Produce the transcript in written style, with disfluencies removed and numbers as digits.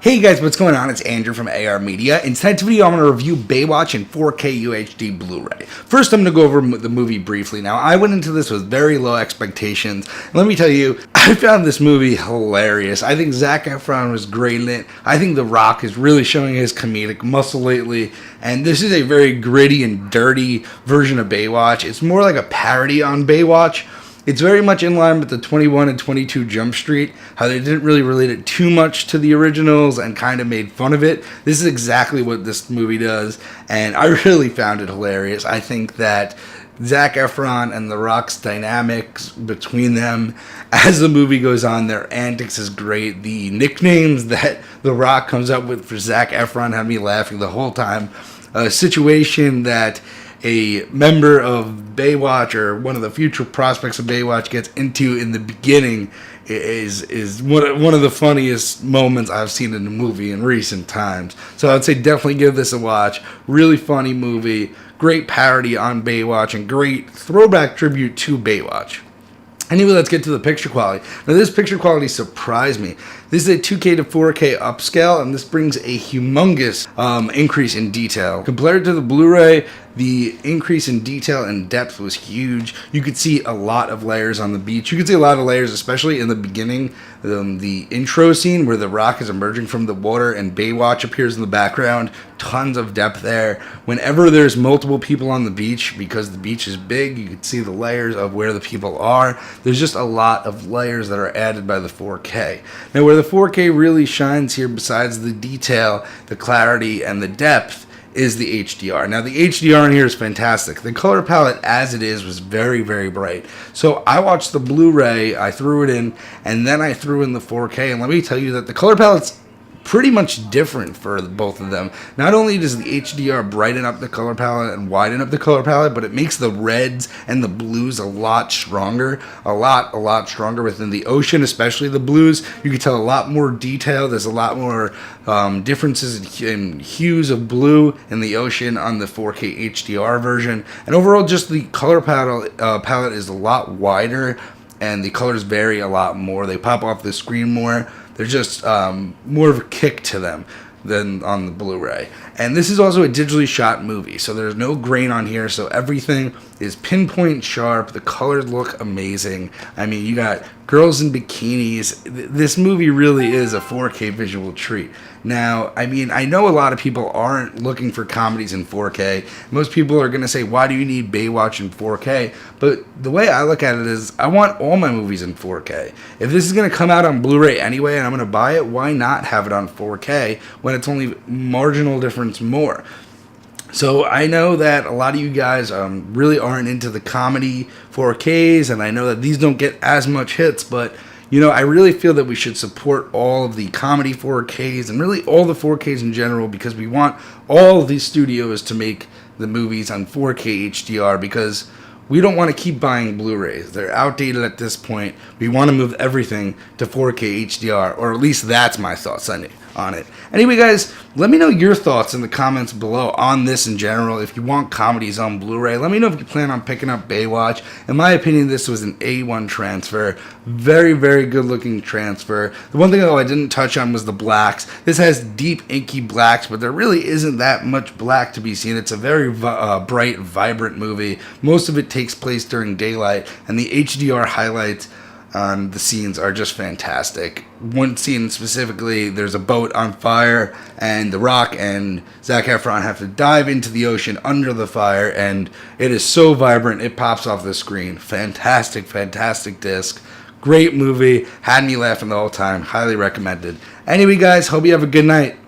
Hey guys, what's going on? It's Andrew from AR Media. In tonight's video, I'm going to review Baywatch in 4K UHD Blu-ray. First, I'm going to go over the movie briefly. Now, I went into this with very low expectations. And let me tell you, I found this movie hilarious. I think Zac Efron was great in it. I think The Rock is really showing his comedic muscle lately. And this is a very gritty and dirty version of Baywatch. It's more like a parody on Baywatch. It's very much in line with the 21 and 22 Jump Street, how they didn't really relate it too much to the originals and kind of made fun of it. This is exactly what this movie does, and I really found it hilarious. I think that Zac Efron and The Rock's dynamics between them as the movie goes on, their antics is great. The nicknames that The Rock comes up with for Zac Efron had me laughing the whole time. A situation that a member of Baywatch or one of the future prospects of Baywatch gets into in the beginning is one of the funniest moments I've seen in a movie in recent times. So I'd say definitely give this a watch. Really funny movie, great parody on Baywatch, and great throwback tribute to Baywatch. Anyway, let's get to the picture quality. Now, this picture quality surprised me. This is a 2K to 4K upscale, and this brings a humongous increase in detail. Compared to the Blu-ray, the increase in detail and depth was huge. You could see a lot of layers on the beach. You could see a lot of layers, especially in the beginning, the intro scene where The Rock is emerging from the water and Baywatch appears in the background. Tons of depth there. Whenever there's multiple people on the beach, because the beach is big, you can see the layers of where the people are. There's just a lot of layers that are added by the 4K. Now, where the 4K really shines here, besides the detail, the clarity, and the depth, is the HDR. Now, the HDR in here is fantastic. The color palette as it is was very, very bright. So I watched the Blu-ray, I threw it in, and then I threw in the 4K, and let me tell you that the color palette's pretty much different for both of them. Not only does the HDR brighten up the color palette and widen up the color palette, but it makes the reds and the blues a lot stronger. A lot stronger within the ocean, especially the blues. You can tell a lot more detail. There's a lot more differences in hues of blue in the ocean on the 4K HDR version. And overall, just the color palette is a lot wider, and the colors vary a lot more. They pop off the screen more. There's just more of a kick to them than on the Blu-ray. And this is also a digitally shot movie, so there's no grain on here, so everything is pinpoint sharp. The colors look amazing. I mean, you got girls in bikinis. This movie really is a 4K visual treat. Now, I mean, I know a lot of people aren't looking for comedies in 4K. Most people are going to say, why do you need Baywatch in 4K? But the way I look at it is, I want all my movies in 4K. If this is going to come out on Blu-ray anyway and I'm going to buy it, why not have it on 4K when it's only marginal difference more? So I know that a lot of you guys really aren't into the comedy 4Ks, and I know that these don't get as much hits, but you know, I really feel that we should support all of the comedy 4Ks and really all the 4Ks in general, because we want all of these studios to make the movies on 4K HDR, because we don't want to keep buying Blu-rays. They're outdated at this point. We want to move everything to 4K HDR, or at least that's my thoughts on it. Anyway, guys, let me know your thoughts in the comments below on this in general. If you want comedies on Blu-ray, let me know if you plan on picking up Baywatch. In my opinion, this was an A1 transfer. Very, very good-looking transfer. The one thing, though, I didn't touch on was the blacks. This has deep, inky blacks, but there really isn't that much black to be seen. It's a very bright, vibrant movie. Most of it takes place during daylight, and the HDR highlights on the scenes are just fantastic. One scene specifically, there's a boat on fire, and The Rock and Zac Efron have to dive into the ocean under the fire, and it is so vibrant, it pops off the screen. Fantastic, fantastic disc. Great movie. Had me laughing the whole time. Highly recommended. Anyway, guys, hope you have a good night.